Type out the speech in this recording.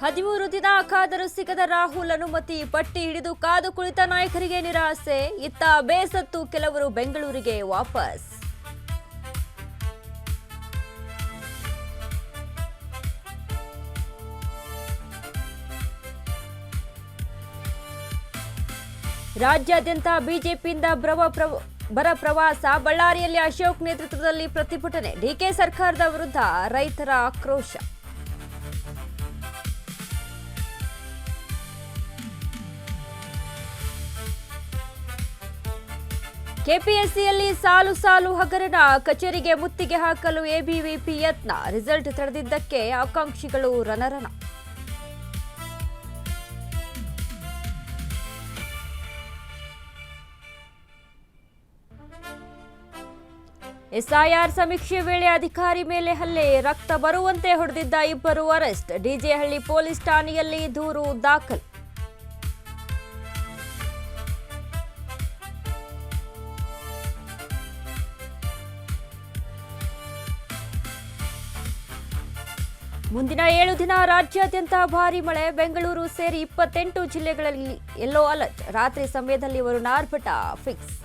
13 ದಿನ ಕಾದರೂ ಸಿಗದ ರಾಹುಲ್ ಅನುಮತಿ ಪಟ್ಟಿ ಹಿಡಿದು ಕಾದು ಕುಳಿತ ನಾಯಕರಿಗೆ ನಿರಾಸೆ. ಇತ್ತ ಬೇಸತ್ತು ಕೆಲವರು ಬೆಂಗಳೂರಿಗೆ ವಾಪಸ್. ರಾಜ್ಯಾದ್ಯಂತ ಬಿಜೆಪಿಯಿಂದ ಬರ ಪ್ರವಾಸ. ಬಳ್ಳಾರಿಯಲ್ಲಿ ಅಶೋಕ್ ನೇತೃತ್ವದಲ್ಲಿ ಪ್ರತಿಭಟನೆ. ಡಿಕೆ ಸರ್ಕಾರದ ವಿರುದ್ಧ ರೈತರ ಆಕ್ರೋಶ. ಕೆಪಿಎಸ್ಸಿಯಲ್ಲಿ ಸಾಲು ಸಾಲು ಹಗರಣ. ಕಚೇರಿಗೆ ಮುತ್ತಿಗೆ ಹಾಕಲು ಎಬಿವಿಪಿ ಯತ್ನ. ರಿಸಲ್ಟ್ ತಡೆದಿದ್ದಕ್ಕೆ ಆಕಾಂಕ್ಷಿಗಳು ರಣರಣ. ಎಸ್ಐಆರ್ ಸಮೀಕ್ಷೆ ವೇಳೆ ಅಧಿಕಾರಿ ಮೇಲೆ ಹಲ್ಲೆ. ರಕ್ತ ಬರುವಂತೆ ಹೊಡೆದಿದ್ದ 2 ಅರೆಸ್ಟ್. ಡಿಜೆಹಳ್ಳಿ ಪೊಲೀಸ್ ಠಾಣೆಯಲ್ಲಿ ದೂರು ದಾಖಲು. ಮುಂದಿನ 7 ದಿನ ರಾಜ್ಯಾದ್ಯಂತ ಭಾರೀ ಮಳೆ. ಬೆಂಗಳೂರು ಸೇರಿ 28 ಜಿಲ್ಲೆಗಳಲ್ಲಿ ಯೆಲ್ಲೋ ಅಲರ್ಟ್. ರಾತ್ರಿ ಸಮಯದಲ್ಲಿ ವರುಣಾರ್ಭಟ ಫಿಕ್ಸ್.